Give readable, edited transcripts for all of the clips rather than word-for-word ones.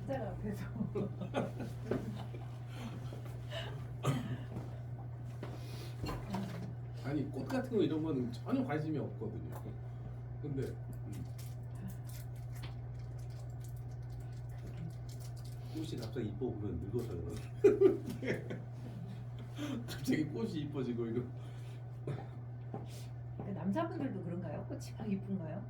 십자가 앞에서 아니 꽃 같은 거 이런 거는 전혀 관심이 없거든요. 근데 꽃이 갑자기 이뻐 보면 늙어서요. 갑자기 꽃이 이뻐지고 이거. 남자분들도 그런가요? 꽃이 막 이쁜가요?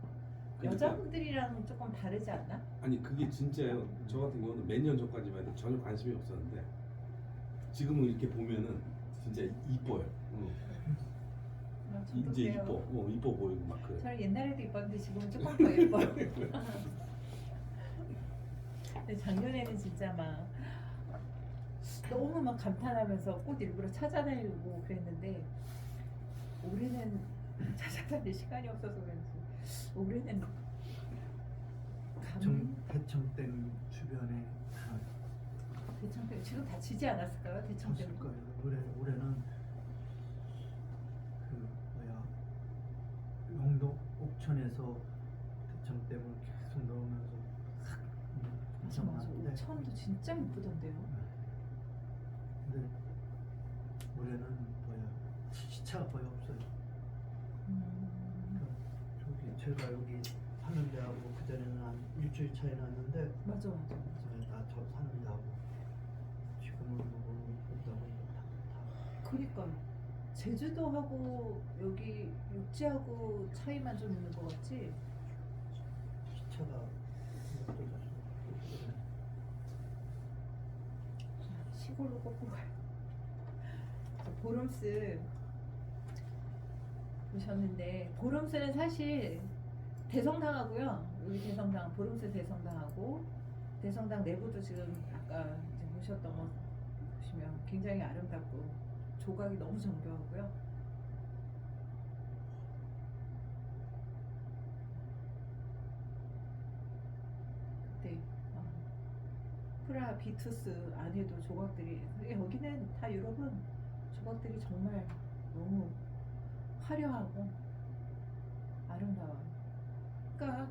그러니까. 여자분들이랑 조금 다르지 않나? 아니 그게 진짜예요. 저 같은 경우는 몇 년 전까지만 해도 전혀 관심이 없었는데 지금은 이렇게 보면은 진짜 이뻐요. 저도 이제 그래요. 이뻐 보이고 막 그래. 저는 옛날에도 이뻤는데 지금은 조금 더 예뻐요. 근데 작년에는 진짜 막 너무 막 감탄하면서 꽃 일부러 찾아다니고 그랬는데 올해는 찾아다닐 시간이 없어서 그런지 올해는 대청댐 주변에 다 대청댐 지금 다 지지 않았을까요? 대청댐 졌을 거예요. 올해는 그 뭐야 영도 옥천에서 대청댐을 계속 넣으면서 맞아 맞아. 많은데 옥천도 진짜 이쁘던데요. 근데 올해는 뭐야 시차가 거의 없어요. 그러니까 저기 제가 여기 사는 데하고 그 전에는 한 일주일 차이 났는데 맞아 맞아 맞아. 저 사는 데하고 지금은 뭐 온다고 다 그러니까요. 제주도하고 여기 육지하고 차이만 좀 있는 것 같지? 시차가 시골로 꺾고 가요. 보름스 보셨는데 보름스는 사실 대성당하고요. 여기 대성당 보름스 대성당하고 대성당 내부도 지금 아까 이제 보셨던 거 보시면 굉장히 아름답고 조각이 너무 정교하고요. 그때 프라 비투스 안에도 조각들이 여기는 다 유럽은 조각들이 정말 너무 화려하고 아름다워요. 그러니까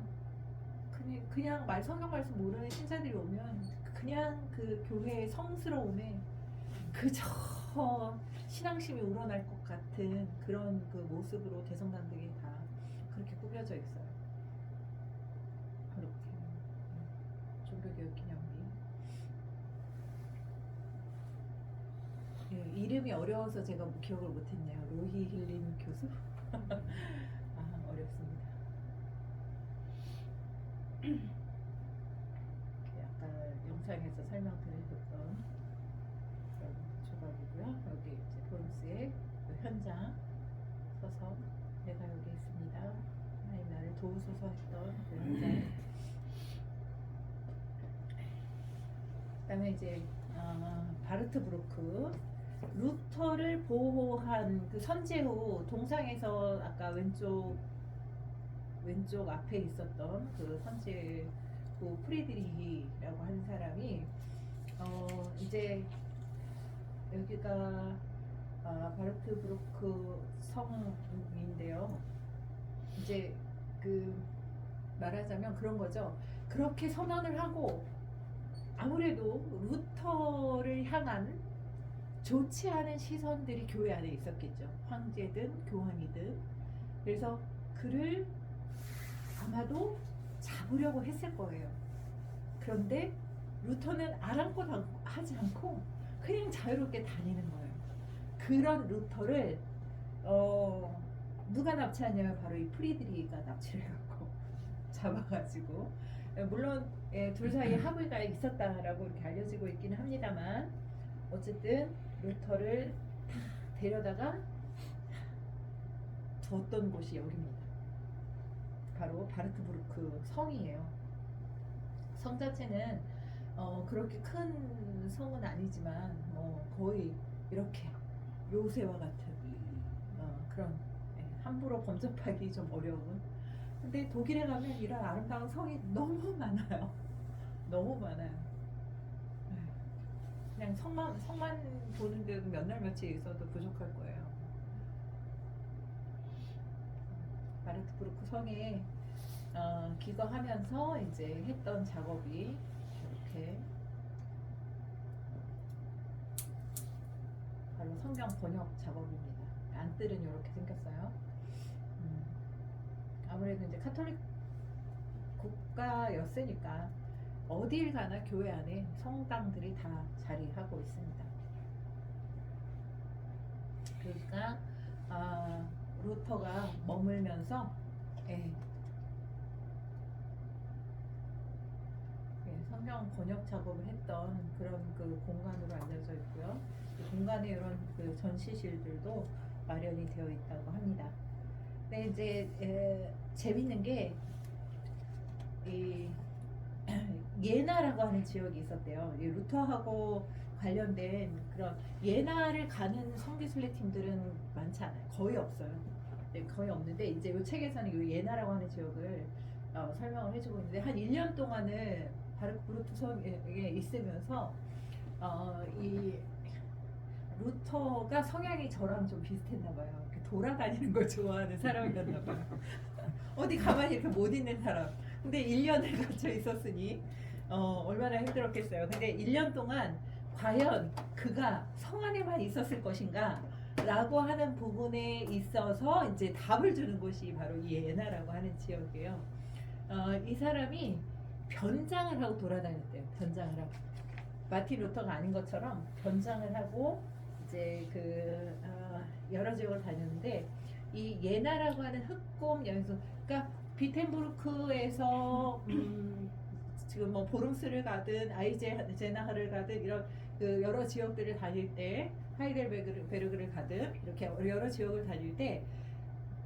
그냥 성경 말씀 모르는 신자들이 오면 그냥 그 교회의 성스러움에 그저 신앙심이 우러날 것 같은 그런 그 모습으로 대성당들이 다 그렇게 꾸며져 있어요. 그렇게 종교개혁 기념비. 예, 이름이 어려워서 제가 기억을 못했네요. 로히 힐린 교수. 어렵습니다. 아까 영상에서 설명드렸던 그런 조각이고요. 여기 이제 보름스의 그 현장 서서 내가 여기 있습니다. 하나님 나를 도우소서 했던 그 현장. 그다음에 이제 바르트 브루크 루터를 보호한 그 선제후 동상에서 아까 왼쪽 앞에 있었던 그 선제후 프리드리히라고 하는 사람이 이제 여기가 바르트 브루크 성인데요. 이제 그 말하자면 그런 거죠. 그렇게 선언을 하고 아무래도 루터를 향한 좋지 않은 시선들이 교회 안에 있었겠죠. 황제든 교황이든. 그래서 그를 아마도 잡으려고 했을 거예요. 그런데 루터는 아랑곳하지 않고 그냥 자유롭게 다니는 거예요. 그런 루터를 누가 납치하냐면 바로 이 프리드리히가 납치를 해갖고 잡아가지고 물론 둘 사이에 합의가 있었다라고 이렇게 알려지고 있기는 합니다만 어쨌든 루터를 데려다가 뒀던 곳이 여기입니다. 바로 바르트부르크 성이에요. 성 자체는 그렇게 큰 성은 아니지만 거의 이렇게 요새와 같은 그런 함부로 범접하기 좀 어려운. 근데 독일에 가면 이런 아름다운 성이 너무 많아요. 너무 많아요. 그냥 성만 보는데도 몇 날 며칠 있어도 부족할 거예요. 바르트부르크 성에 기거하면서 이제 했던 작업이 이렇게 이렇게 바로 성경 번역 작업입니다. 안뜰은 이렇게 생겼어요. 아무래도 이제 카톨릭 국가였으니까 어딜 가나 교회 안에 성당들이 다 자리하고 있습니다. 그러니까 루터가 머물면서 성경 번역 작업을 했던 그런 그 공간으로 알려져 있고요. 그 공간에 이런 그 전시실들도 마련이 되어 있다고 합니다. 근데 이제 재밌는 게 이 예나라고 하는 지역이 있었대요. 이 루터하고 관련된 그런 예나를 가는 성기순례 팀들은 많지 않아요. 거의 없어요. 네, 거의 없는데 이제 이 책에서는 이 예나라고 하는 지역을 설명을 해주고 있는데 한 1년 동안은 바르크 루터성에 있으면서 이 루터가 성향이 저랑 좀 비슷했나 봐요. 이렇게 돌아다니는 걸 좋아하는 사람이었나 봐요. 어디 가만히 이렇게 못 있는 사람. 근데 1년을 갇혀 있었으니 얼마나 힘들었겠어요. 근데 1년 동안 과연 그가 성 안에만 있었을 것인가 라고 하는 부분에 있어서 이제 답을 주는 곳이 바로 이 예나라고 하는 지역이에요. 이 사람이 변장을 하고 돌아다녔대요. 변장을 하고 마틴 루터가 아닌 것처럼 변장을 하고 이제 여러 지역을 다녔는데 이 예나라고 하는 흑곰 여행소, 그러니까 비텐부르크에서 지금 뭐 보름스를 가든 아이제나하를 가든 이런 그 여러 지역들을 다닐 때 하이델베르그를 가든 이렇게 여러 지역을 다닐 때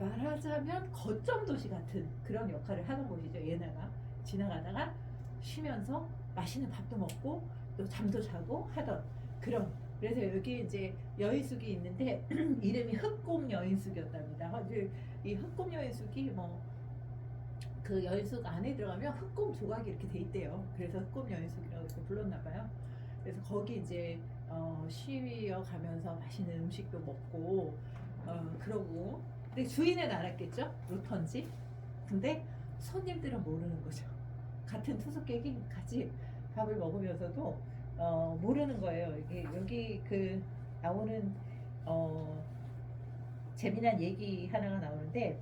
말하자면 거점 도시 같은 그런 역할을 하는 곳이죠. 예나가 지나가다가 쉬면서 맛있는 밥도 먹고 또 잠도 자고 하던 그런. 그래서 여기 이제 여인숙이 있는데 이름이 흑곰 여인숙이었답니다. 이 흑곰 여인숙이 뭐 그 여인숙 안에 들어가면 흑곰 조각이 이렇게 돼 있대요. 그래서 흑곰 여인숙이라고 이렇게 불렀나 봐요. 그래서 거기 이제 쉬어 가면서 맛있는 음식도 먹고 그러고. 근데 주인은 알았겠죠? 루터인지. 근데 손님들은 모르는 거죠. 같은 투숙객이 같이 밥을 먹으면서도 모르는 거예요. 여기 그 나오는 재미난 얘기 하나가 나오는데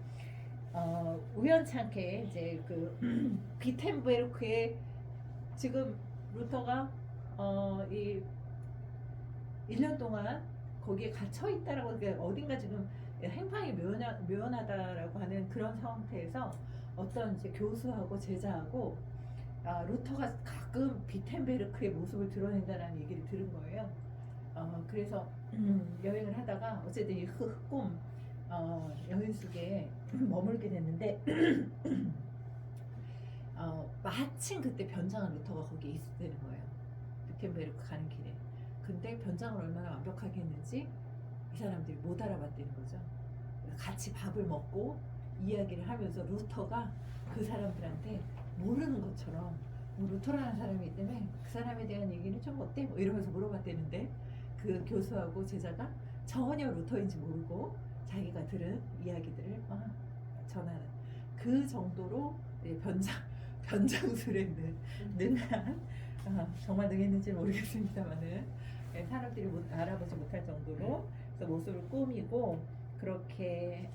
우연찮게 이제 그 비텐베르크에 지금 루터가 이 1년 동안 거기에 갇혀 있다라고, 그러니까 어딘가 지금 행방이 묘연하다라고 하는 그런 상태에서 어떤 이제 교수하고 제자하고 루터가 가끔 비텐베르크의 모습을 드러낸다는 얘기를 들은 거예요. 그래서 여행을 하다가 어쨌든 이 흑곰 여인숙에 머물게 됐는데 마침 그때 변장한 루터가 거기에 있었다는 거예요. 비텐베르크 가는 길에. 근데 변장을 얼마나 완벽하게 했는지 이 사람들이 못 알아봤다는 거죠. 같이 밥을 먹고 이야기를 하면서 루터가 그 사람들한테 모르는 것처럼 뭐 루터라는 사람이 있다며 그 사람에 대한 얘기는 좀 어때? 뭐 이러면서 물어봤다는데 그 교수하고 제자가 전혀 루터인지 모르고 자기가 들은 이야기들을 막 전하는 그 정도로 변장술에 능한 정말 능했는지 모르겠습니다만은 사람들이 알아보지 못할 정도로 그래서 모습을 꾸미고 그렇게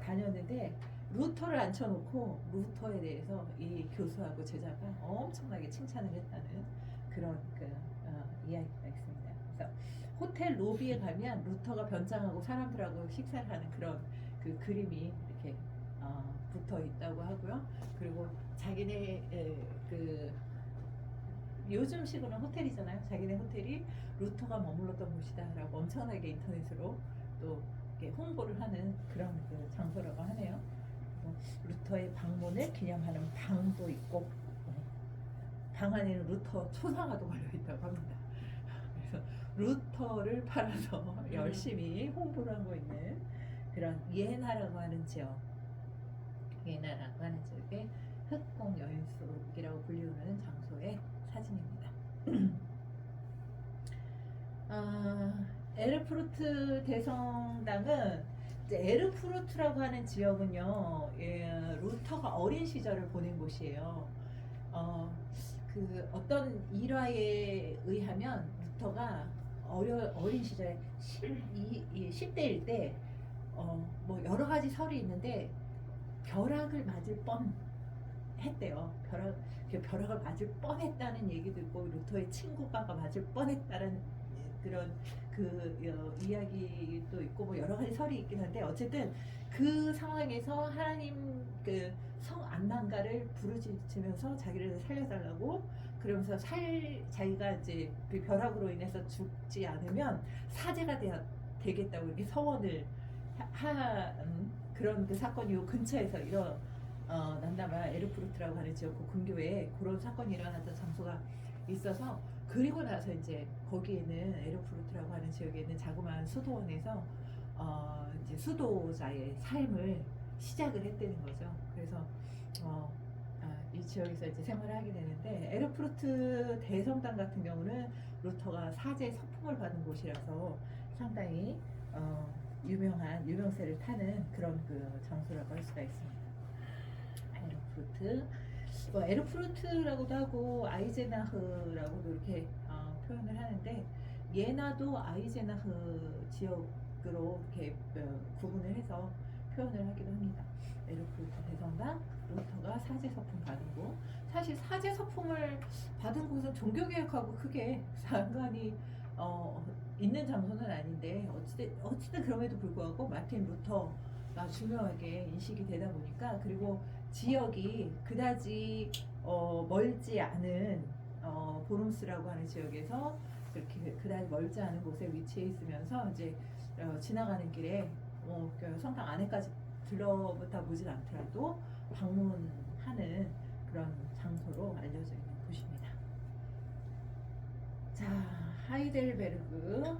다녔는데 루터를 앉혀놓고 루터에 대해서 이 교수하고 제자가 엄청나게 칭찬을 했다는 그런 이야기가 있습니다. 그래서 호텔 로비에 가면 루터가 변장하고 사람들하고 식사를 하는 그런 그 그림이 이렇게 붙어 있다고 하고요. 그리고 자기네 요즘식으로는 호텔이잖아요. 자기네 호텔이 루터가 머물렀던 곳이다라고 엄청나게 인터넷으로 또 이렇게 홍보를 하는 그런 그 장소라고 하네요. 루터의 방문을 기념하는 방도 있고 방 안에는 루터 초상화도 걸려 있다고 합니다. 그래서 루터를 팔아서 열심히 홍보를 하고 있는 그런 예나라고 하는 지역, 예나라고 하는 지역의 흑곰 여인숙이라고 불리우는 장소의 사진입니다. 에르푸르트 대성당은 이제 에르푸르트라고 하는 지역은요, 루터가 어린 시절을 보낸 곳이에요. 그 어떤 일화에 의하면 루터가 어린 시절에 10대일 때 뭐 여러 가지 설이 있는데 벼락을 맞을 뻔 했대요. 벼락을 맞을 뻔했다는 얘기도 있고 루터의 친구가 맞을 뻔했다는 그런 이야기도 있고 뭐 여러 가지 설이 있긴 한데 어쨌든 그 상황에서 하나님 그 성 안난가를 부르짖으면서 자기를 살려달라고 그러면서 자기가 이제 그 벼락으로 인해서 죽지 않으면 사제가 되겠다고 이렇게 서원을 한 그런 그 사건이 요 근처에서 난다마 에르푸르트라고 하는 지역 그 근교에 그런 사건이 일어났던 장소가 있어서 그리고 나서 이제 거기에는 에르푸르트라고 하는 지역에 있는 자그마한 수도원에서 이제 수도자의 삶을 시작을 했다는 거죠. 그래서 이 지역에서 이제 생활을 하게 되는데 에르푸르트 대성당 같은 경우는 루터가 사제 서풍을 받은 곳이라서 상당히 유명한 유명세를 타는 그런 그 장소라고 할 수가 있습니다. 에르푸르트, 에르푸르트라고도 하고 아이제나흐라고도 이렇게 표현을 하는데 예나도 아이제나흐 지역으로 이렇게 구분을 해서 표현을 하기도 합니다. 에르푸르트 대성당, 루터가 사제 서풍 받은 곳. 사실 사제 서풍을 받은 곳은 종교개혁하고 크게 상관이 있는 장소는 아닌데 어쨌든 그럼에도 불구하고 마틴 루터가 중요하게 인식이 되다 보니까 그리고 지역이 그다지 멀지 않은 보름스라고 하는 지역에서 그렇게 그다지 멀지 않은 곳에 위치해 있으면서 이제 지나가는 길에 그 성당 안에까지 들러부터 보진 않더라도 방문하는 그런 장소로 알려져 있는 곳입니다. 자, 하이델베르그.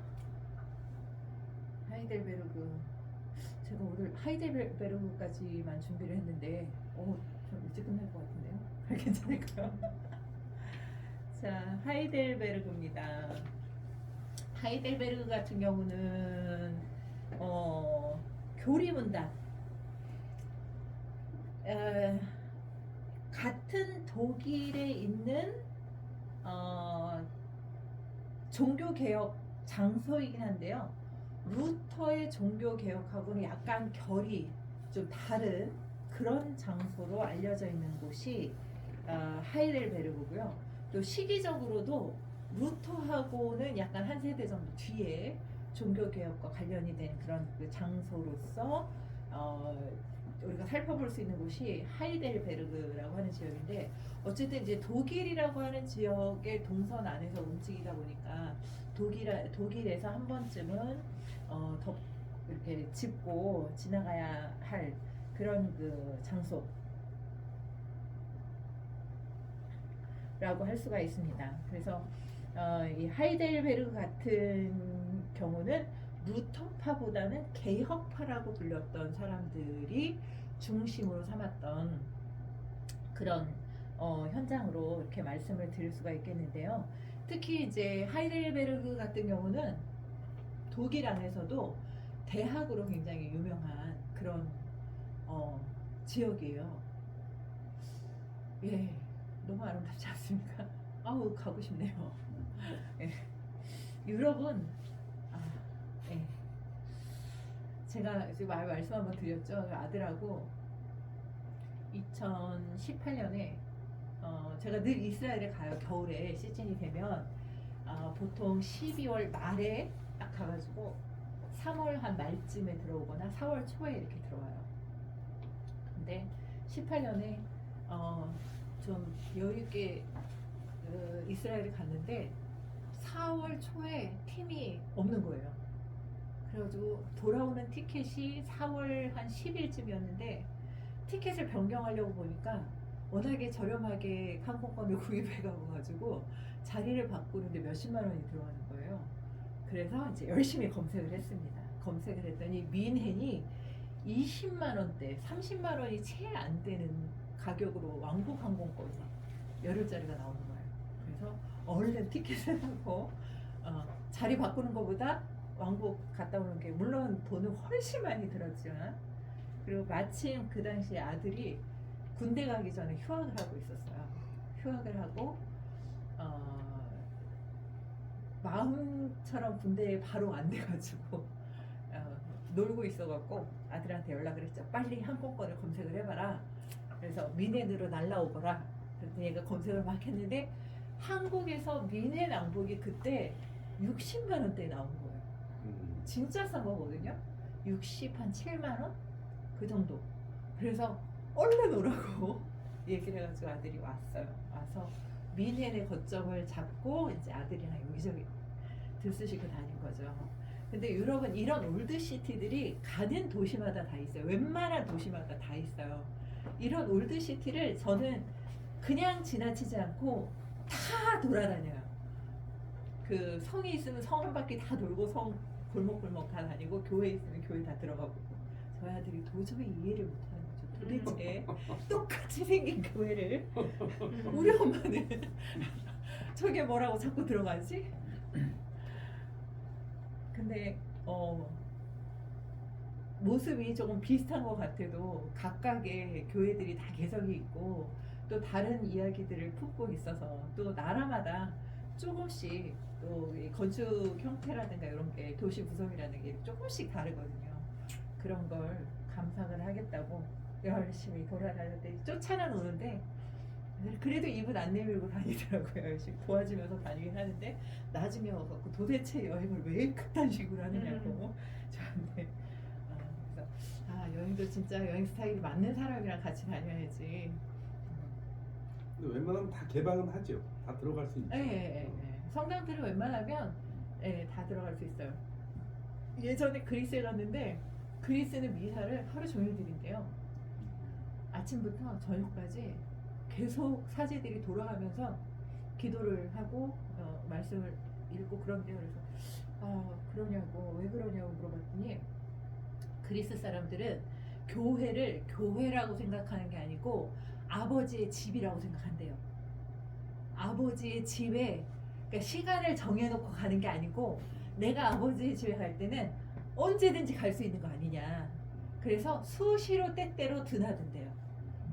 제가 오늘 하이델베르그까지만 준비를 했는데 좀 일찍 끝날 것 같은데요? 괜찮을까요? 자, 하이델베르그입니다. 하이델베르그 같은 경우는 교리문답 같은 독일에 있는 종교개혁 장소이긴 한데요. 루터의 종교개혁하고는 약간 결이 좀 다른 그런 장소로 알려져 있는 곳이 하이델베르그고요. 또 시기적으로도 루터하고는 약간 한 세대 정도 뒤에 종교개혁과 관련이 된 그런 그 장소로서 우리가 살펴볼 수 있는 곳이 하이델베르그라고 하는 지역인데 어쨌든 이제 독일이라고 하는 지역의 동선 안에서 움직이다 보니까 독일에서 한 번쯤은 더 이렇게 짚고 지나가야 할 그런 그 장소라고 할 수가 있습니다. 그래서 이 하이델베르그 같은 경우는 루터파보다는 개혁파라고 불렸던 사람들이 중심으로 삼았던 그런 현장으로 이렇게 말씀을 드릴 수가 있겠는데요. 특히 이제 하이델베르그 같은 경우는 독일 안에서도 대학으로 굉장히 유명한 그런 지역이에요. 예, 너무 아름답지 않습니까? 아우 가고 싶네요. 예. 유럽은 예. 제가 지금 말씀 한번 드렸죠. 아들하고 2018년에 제가 늘 이스라엘에 가요. 겨울에 시즌이 되면 보통 12월 말에 딱 가가지고 3월 한 말쯤에 들어오거나 4월 초에 이렇게 들어와요. 근데 18년에 좀 여유있게 이스라엘에 갔는데 4월 초에 팀이 없는 거예요. 그래가지고 돌아오는 티켓이 4월 한 10일쯤이었는데 티켓을 변경하려고 보니까 워낙에 저렴하게 항공권을 구입해가지고 자리를 바꾸는데 몇십만 원이 들어가는 거예요. 그래서 이제 열심히 검색을 했습니다. 검색을 했더니 뮌헨이 20만 원대, 30만 원이 채 안 되는 가격으로 왕복 항공권 열흘짜리가 나오는 거예요. 그래서 얼른 티켓을 사고 자리 바꾸는 것보다 왕복 갔다 오는 게 물론 돈은 훨씬 많이 들었지만 그리고 마침 그 당시에 아들이 군대 가기 전에 휴학을 하고 있었어요. 휴학을 하고 마음처럼 군대에 바로 안 돼가지고 놀고 있어갖고 아들한테 연락을 했죠. 빨리 항공권을 검색을 해봐라. 그래서 미넨으로 날라오거라. 그랬더니 얘가 검색을 막 했는데 한국에서 미넨 왕복이 그때 60만 원대에 나온 거예요. 진짜 싼 거거든요. 60한 7만 원? 그 정도. 그래서 얼른 오라고 얘기를 해가지고 아들이 왔어요. 와서 미넨의 거점을 잡고 이제 아들이랑 여기저기 들쑤시고 다닌 거죠. 근데 유럽은 이런 올드 시티들이 가는 도시마다 다 있어요. 웬만한 도시마다 다 있어요. 이런 올드 시티를 저는 그냥 지나치지 않고 다 돌아다녀요. 그 성이 있으면 성 한 바퀴 다 돌고 성 골목골목 다 다니고 교회 있으면 교회 다 들어가 보고. 저희 아들이 도저히 이해를 못하는 거죠. 도대체 똑같이 생긴 교회를 우리 엄마는 저게 뭐라고 자꾸 들어가지? 근데 모습이 조금 비슷한 것 같아도 각각의 교회들이 다 개성이 있고 또 다른 이야기들을 품고 있어서 또 나라마다 조금씩 또 이 건축 형태라든가 이런 게 도시 구성이라는 게 조금씩 다르거든요. 그런 걸 감상을 하겠다고 열심히 돌아다녔는데 쫓아나오는데 그래도 입은 안 내밀고 다니더라고요. 열심히 도와주면서 다니긴 하는데 나중에 와서 도대체 여행을 왜 그딴 식으로 하느냐고 저한테 그래서 여행도 진짜 여행 스타일이 맞는 사람이랑 같이 다녀야지. 근데 웬만하면 다 개방은 하죠. 다 들어갈 수 있죠. 예. 성당들은 웬만하면 다 들어갈 수 있어요. 예전에 그리스에 갔는데 그리스는 미사를 하루 종일 드린대요. 아침부터 저녁까지 계속 사제들이 돌아가면서 기도를 하고 말씀을 읽고 그런데요. 그래서 그러냐고 왜 그러냐고 물어봤더니 그리스 사람들은 교회를 교회라고 생각하는 게 아니고 아버지의 집이라고 생각한대요. 아버지의 집에 그러니까 시간을 정해놓고 가는 게 아니고 내가 아버지의 집에 갈 때는 언제든지 갈 수 있는 거 아니냐. 그래서 수시로 때때로 드나든대요.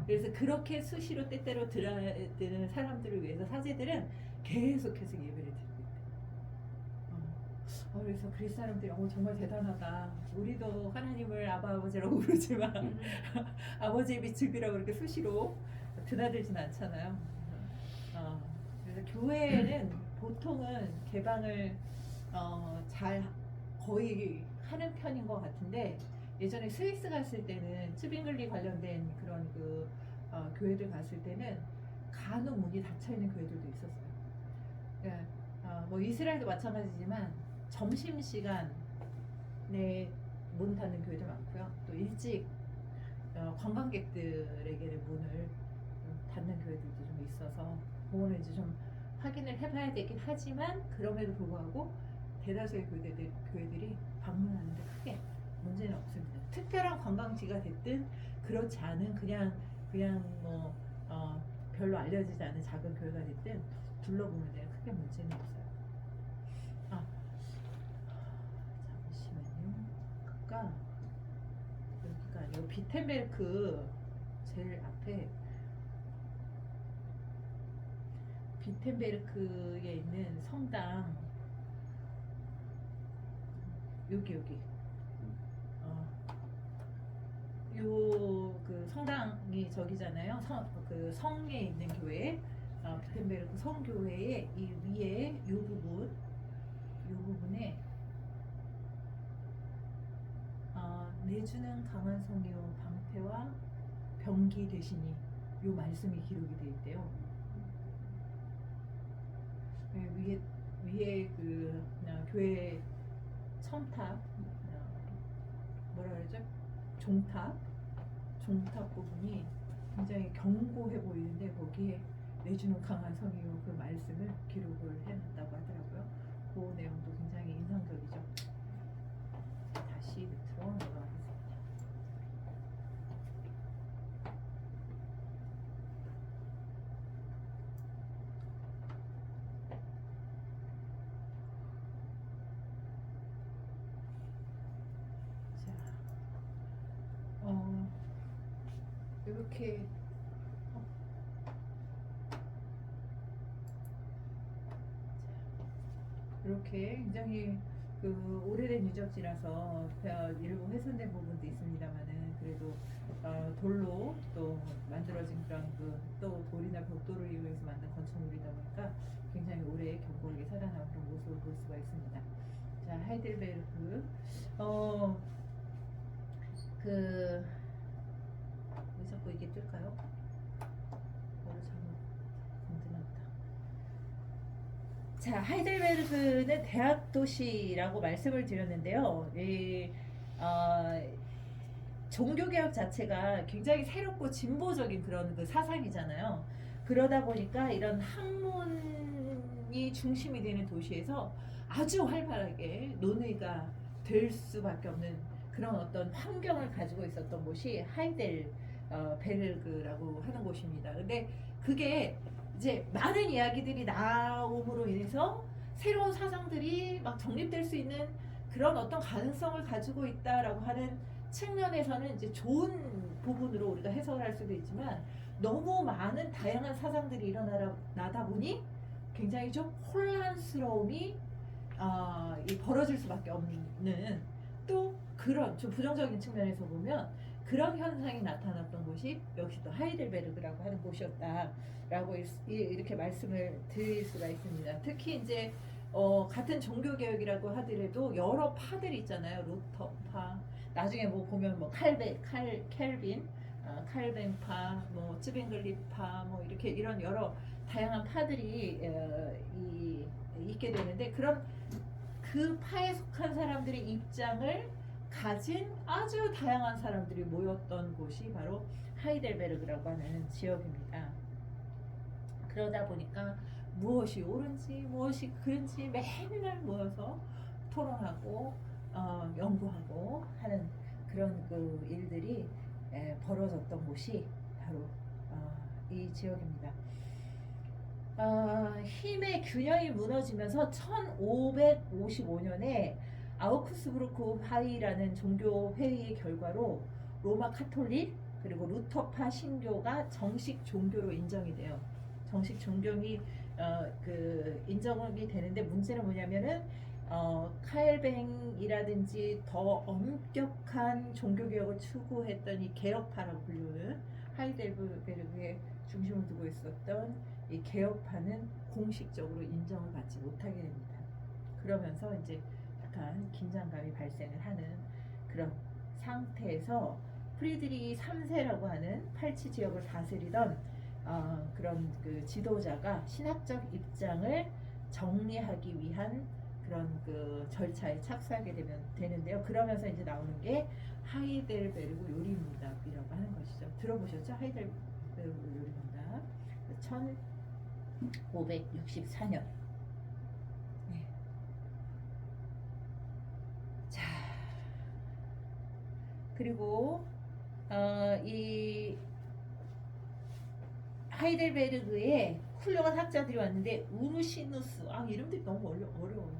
그래서 그렇게 수시로 때때로 드나드는 사람들을 위해서 사제들은 계속해서 예배를 드리고 있대요. 그래서 그리스 사람들이 정말 대단하다. 우리도 하나님을 아버지라고 부르지만 아버지의 집이라고 그렇게 수시로 드나들진 않잖아요. 그래서 교회는 보통은 개방을 잘 거의 하는 편인 것 같은데 예전에 스위스 갔을 때는 츠빙글리 관련된 그런 교회들 갔을 때는 간혹 문이 닫혀 있는 교회들도 있었어요. 그러니까 뭐 이스라엘도 마찬가지지만 점심 시간에 문 닫는 교회도 많고요. 또 일찍 관광객들에게는 문을 닫는 교회들도 좀 있어서 그거는 이제 좀 확인을 해봐야 되긴 하지만 그럼에도 불구하고 대다수의 교회들이 방문하는데 크게 문제는 없습니다. 특별한 관광지가 됐든 그렇지 않은 그냥 뭐 별로 알려지지 않은 작은 교회가 됐든 둘러보면 돼요. 크게 문제는 없어요. 잠시만요. 여기가 아니고 비텐베르크 제일 앞에 비텐베르크에 있는 성당 여기 요 그 성당이 저기잖아요. 그 성에 있는 교회 비텐베르크 성교회의 이 위에 요 부분에 내주는 강한 성이요 방패와 병기 되시니 요 말씀이 기록이 돼 있대요. 위에 그 교회 첨탑 뭐라 그러죠? 종탑 부분이 굉장히 견고해 보이는데 거기에 내주는 강한 성이요 그 말씀을 기록을 해놨다고 하더라고요. 그 내용도 굉장히 인상적이죠. 다시 밑으로 내려가겠습니다. 이렇게 그렇게 굉장히 그 오래된 유적지라서 일부 훼손된 부분도 있습니다만은 그래도 돌로 또 만들어진 그런 그 또 돌이나 벽돌을 이용해서 만든 건축물이다 보니까 굉장히 오래 견고하게 살아남은 그런 모습을 볼 수가 있습니다. 자, 하이델베르크 그 왜 자꾸 이게 뜰까요? 뭐를 잘못 건드나 보다. 자, 하이델베르크는 대학 도시라고 말씀을 드렸는데요. 종교개혁 자체가 굉장히 새롭고 진보적인 그런 그 사상이잖아요. 그러다 보니까 이런 학문이 중심이 되는 도시에서 아주 활발하게 논의가 될 수밖에 없는 그런 어떤 환경을 가지고 있었던 곳이 하이델베르크라고 하는 곳입니다. 근데 그게 이제 많은 이야기들이 나옴으로 인해서 새로운 사상들이 막 정립될 수 있는 그런 어떤 가능성을 가지고 있다라고 하는 측면에서는 이제 좋은 부분으로 우리가 해석을 할 수도 있지만 너무 많은 다양한 사상들이 일어나다 보니 굉장히 좀 혼란스러움이 벌어질 수밖에 없는 또 그런 좀 부정적인 측면에서 보면 그런 현상이 나타났던 곳이 역시 또 하이델베르크라고 하는 곳이었다라고 이렇게 말씀을 드릴 수가 있습니다. 특히 이제 같은 종교 개혁이라고 하더라도 여러 파들이 있잖아요. 루터파, 나중에 뭐 보면 뭐 켈빈, 칼뱅파, 뭐 츠빙글리파, 뭐 이렇게 이런 여러 다양한 파들이 있게 되는데 그런 그 파에 속한 사람들의 입장을 가진 아주 다양한 사람들이 모였던 곳이 바로 하이델베르크라고 하는 지역입니다. 그러다 보니까 무엇이 옳은지 무엇이 그른지 매일날 모여서 토론하고 연구하고 하는 그런 그 일들이 벌어졌던 곳이 바로 이 지역입니다. 힘의 균형이 무너지면서 1555년에 아우크스부르크 화의라는 종교 회의의 결과로 로마 카톨릭 그리고 루터파 신교가 정식 종교로 인정이 돼요. 정식 종교이 인정이 되는데 문제는 뭐냐면은 카엘뱅이라든지 더 엄격한 종교개혁을 추구했던 이 개혁파라고 불리는 하이델베르크에 중심을 두고 있었던 이 개혁파는 공식적으로 인정을 받지 못하게 됩니다. 그러면서 이제 약간 긴장감이 발생을 하는 그런 상태에서 프리드리히 3세라고 하는 팔치 지역을 다스리던 그런 그 지도자가 신학적 입장을 정리하기 위한 그런 그 절차에 착수하게 되는데요. 그러면서 이제 나오는 게 하이델베르크 요리문답이라고 하는 것이죠. 들어보셨죠? 하이델베르크 요리문답 1564년. 네. 자, 그리고 이 하이델베르크에 훌륭한 학자들이 왔는데 우르시누스 이름들이 너무 어려워요.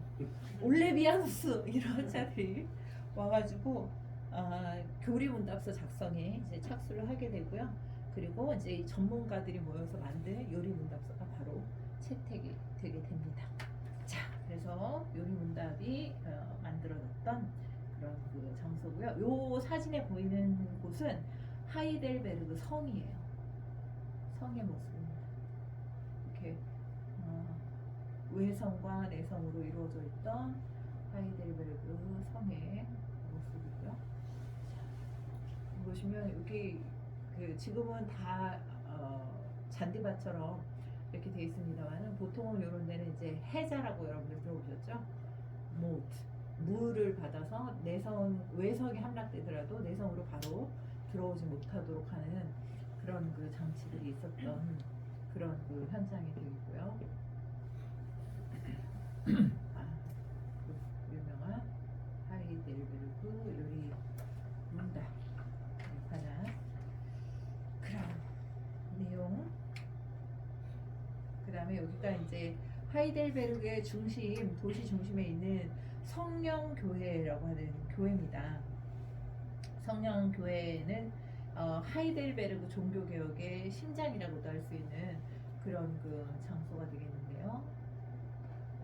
올레비아누스 이런 학자들이 와가지고 교리문답서 작성에 이제 착수를 하게 되고요. 그리고 이제 전문가들이 모여서 만든 요리문답서가 바로 채택이 되게 됩니다. 자, 그래서 요리문답이 만들어졌던 그런 그 장소고요. 요 사진에 보이는 곳은 하이델베르크 성이에요. 성의 모습입니다. 이렇게 외성과 내성으로 이루어져 있던 하이델베르크 성의 모습이고요. 자, 보시면 여기 지금은 다 잔디밭처럼 이렇게 돼 있습니다만은 보통은 이런 데는 이제 해자라고 여러분들 들어보셨죠? 물을 받아서 외성이 함락되더라도 내성으로 바로 들어오지 못하도록 하는 그런 그 장치들이 있었던 그런 그 현장이 되겠고요. 그 유명한 하이델베르크 요리 문답에 관한 그런 내용. 그 다음에 여기가 이제 하이델베르크의 도시 중심에 있는 성령교회라고 하는 교회입니다. 성령교회는 하이델베르크 종교개혁의 심장이라고도 할 수 있는 그런 그 장소가 되겠는데요.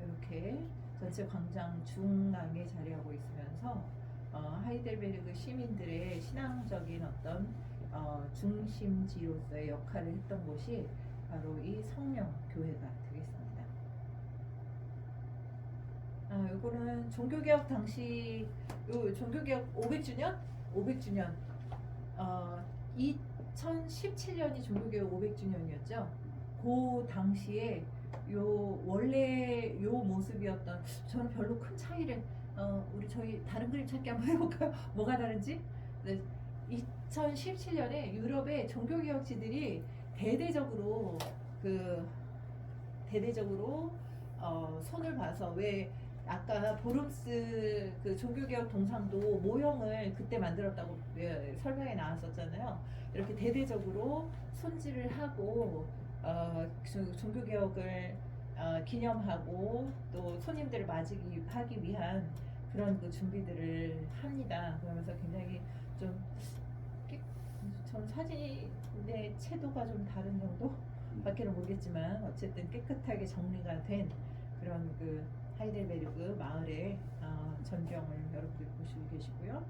이렇게 번째 광장 중앙에 자리하고 있으면서 하이델베르그 시민들의 신앙적인 어떤 중심지로서의 역할을 했던 곳이 바로 이 성령교회가 되겠습니다. 요거는 종교개혁 당시 요 종교개혁 500주년 2017년이 종교개혁 500주년이었죠. 그 당시에 원래 요 모습이었던, 저는 별로 큰 차이를 저희 다른 그림 찾기 한번 해볼까요? 뭐가 다른지? 네, 2017년에 유럽의 종교개혁지들이 대대적으로 손을 봐서, 왜 아까 보름스 그 종교개혁 동상도 모형을 그때 만들었다고 설명에 나왔었잖아요. 이렇게 대대적으로 손질을 하고 종교개혁을 기념하고 또 손님들을 맞이하기 위한 그런 그 준비들을 합니다. 그러면서 굉장히 좀 전 사진의 채도가 좀 다른 정도밖에는 모르겠지만 어쨌든 깨끗하게 정리가 된 그런 그 하이델베르그 마을의 전경을 여러분들이 보시고 계시고요.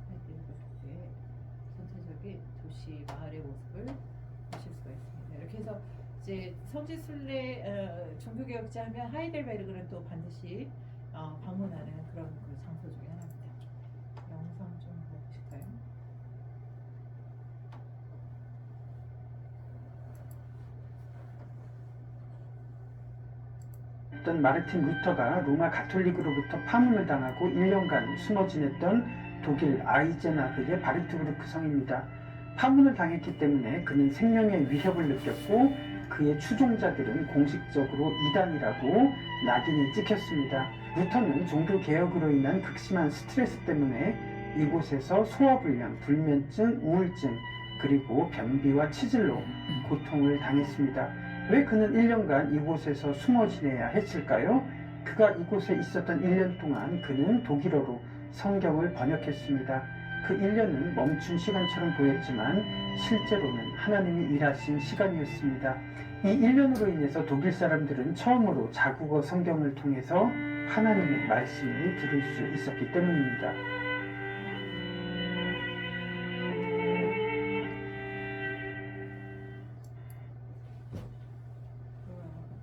하이델베르그의 전체적인 도시 마을의 모습을 보실 수가 있습니다. 이렇게 해서 이제 성지순례 종교개혁자 하면 하이델베르그는 또 반드시 방문하는 그런 그 장소 중에 하나입니다. 영상 좀 보실까요? 어떤 마르틴 루터가 로마 가톨릭으로부터 파문을 당하고 1년간 숨어 지냈던 독일 아이젠하흐의 바르트부르크 성입니다. 파문을 당했기 때문에 그는 생명의 위협을 느꼈고 그의 추종자들은 공식적으로 이단이라고 낙인이 찍혔습니다. 루터는 종교개혁으로 인한 극심한 스트레스 때문에 이곳에서 소화불량, 불면증, 우울증, 그리고 변비와 치질로 고통을 당했습니다. 왜 그는 1년간 이곳에서 숨어 지내야 했을까요? 그가 이곳에 있었던 1년 동안 그는 독일어로 성경을 번역했습니다. 그 1년은 멈춘 시간처럼 보였지만 실제로는 하나님이 일하신 시간이었습니다. 이 1년으로 인해서 독일 사람들은 처음으로 자국어 성경을 통해서 하나님의 말씀을 들을 수 있었기 때문입니다.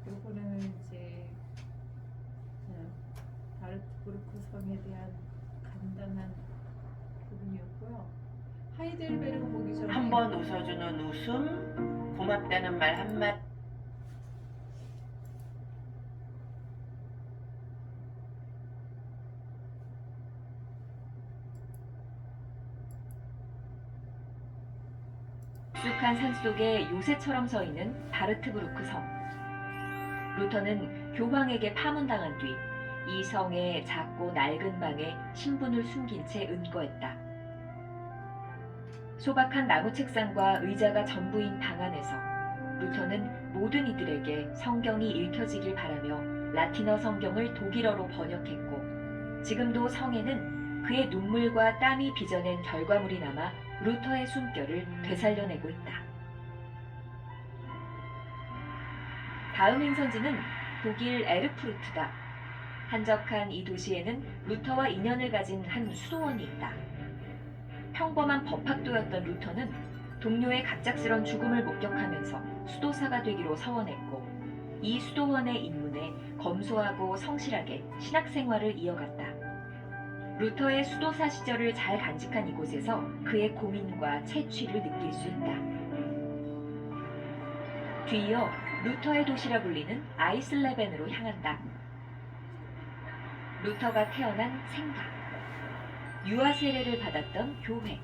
요거는 이제 바르트부르크 성에 대한 간단한 부분이었고요. 하이델베르그 보기 전에 한번 웃어주는 웃음, 고맙다는 말 한마디. 익숙한 산속에 요새처럼 서 있는 바르트부르크 성. 루터는 교황에게 파문당한 뒤 이 성의 작고 낡은 방에 신분을 숨긴 채 은거했다. 소박한 나무 책상과 의자가 전부인 방 안에서 루터는 모든 이들에게 성경이 읽혀지길 바라며 라틴어 성경을 독일어로 번역했고, 지금도 성에는 그의 눈물과 땀이 빚어낸 결과물이 남아 루터의 숨결을 되살려내고 있다. 다음 행선지는 독일 에르푸르트다. 한적한 이 도시에는 루터와 인연을 가진 한 수도원이 있다. 평범한 법학도였던 루터는 동료의 갑작스런 죽음을 목격하면서 수도사가 되기로 서원했고, 이 수도원의 입문에 검소하고 성실하게 신학생활을 이어갔다. 루터의 수도사 시절을 잘 간직한 이곳에서 그의 고민과 채취를 느낄 수 있다. 뒤이어 루터의 도시라 불리는 아이슬레벤으로 향한다. 루터가 태어난 생가, 유아 세례를 받았던 교회,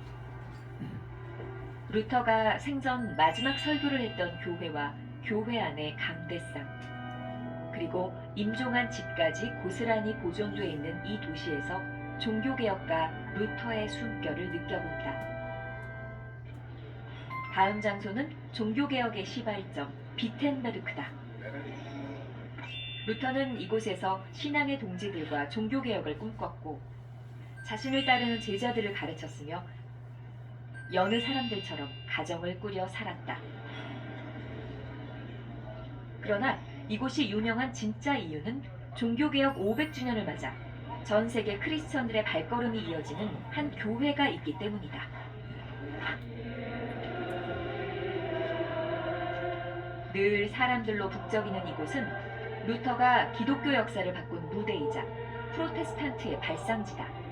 루터가 생전 마지막 설교를 했던 교회와 교회 안의 강대상, 그리고 임종한 집까지 고스란히 보존되어 있는 이 도시에서 종교개혁가 루터의 숨결을 느껴본다. 다음 장소는 종교개혁의 시발점 비텐베르크다. 루터는 이곳에서 신앙의 동지들과 종교개혁을 꿈꿨고, 자신을 따르는 제자들을 가르쳤으며 여느 사람들처럼 가정을 꾸려 살았다. 그러나 이곳이 유명한 진짜 이유는 종교개혁 500주년을 맞아 전 세계 크리스천들의 발걸음이 이어지는 한 교회가 있기 때문이다. 늘 사람들로 북적이는 이곳은 루터가 기독교 역사를 바꾼 무대이자 프로테스탄트의 발상지다.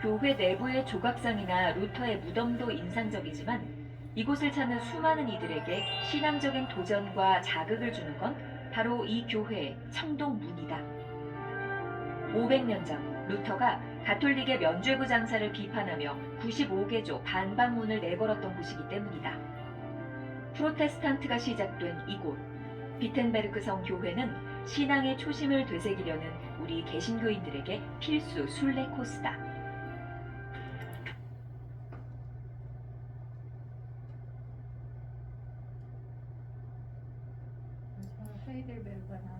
교회 내부의 조각상이나 루터의 무덤도 인상적이지만 이곳을 찾는 수많은 이들에게 신앙적인 도전과 자극을 주는 건 바로 이 교회의 청동문이다. 500년 전 루터가 가톨릭의 면죄부 장사를 비판하며 95개조 반박문을 내걸었던 곳이기 때문이다. 프로테스탄트가 시작된 이곳 비텐베르크성 교회는 신앙의 초심을 되새기려는 우리 개신교인들에게 필수 순례 코스다. 하이델베르크나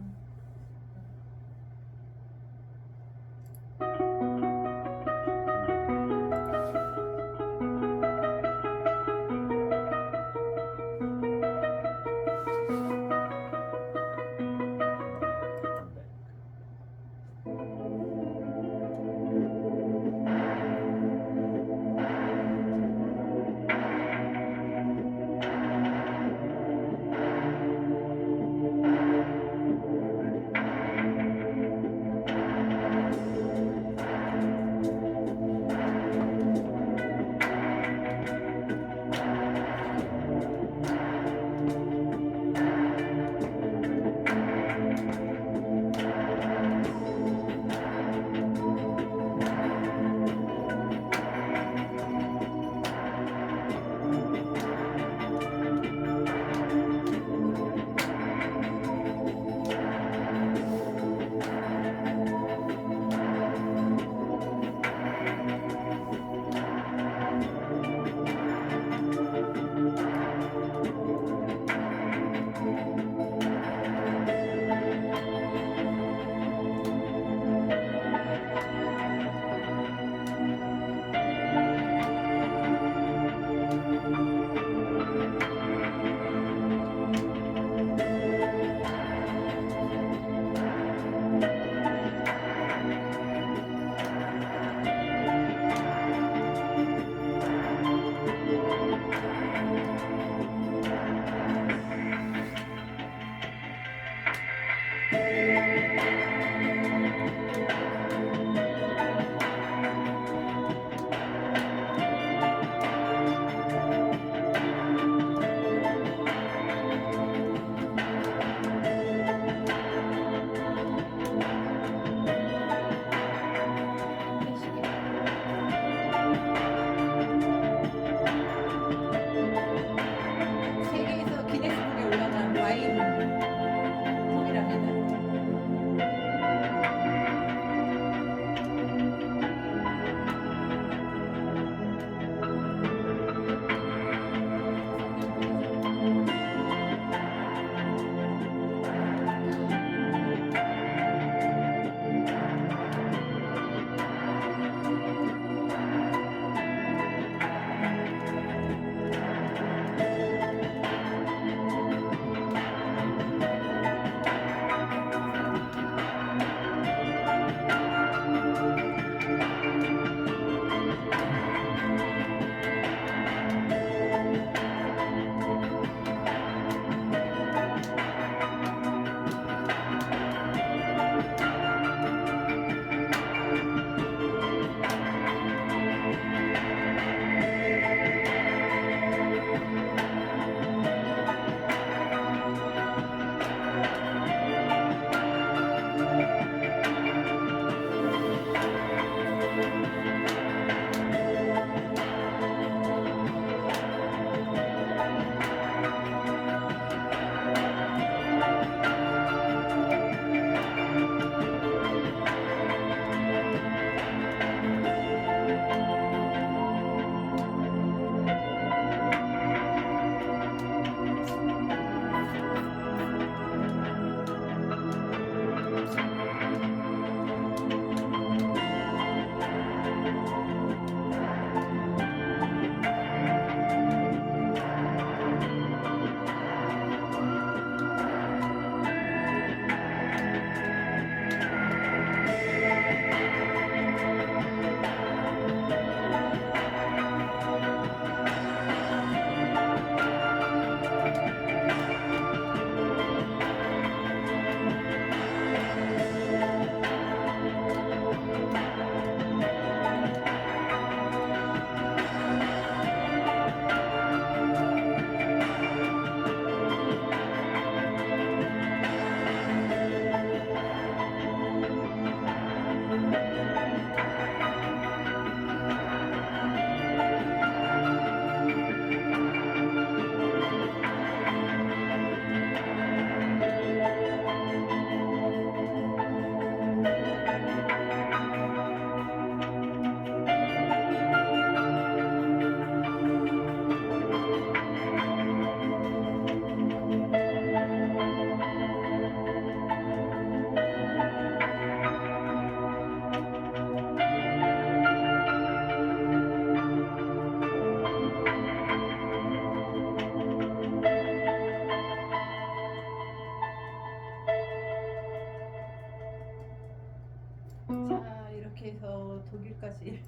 독일까지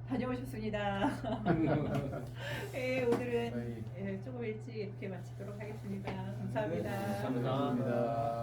다녀오셨습니다. 예, 오늘은 조금 일찍 이렇게 마치도록 하겠습니다. 감사합니다. 감사합니다.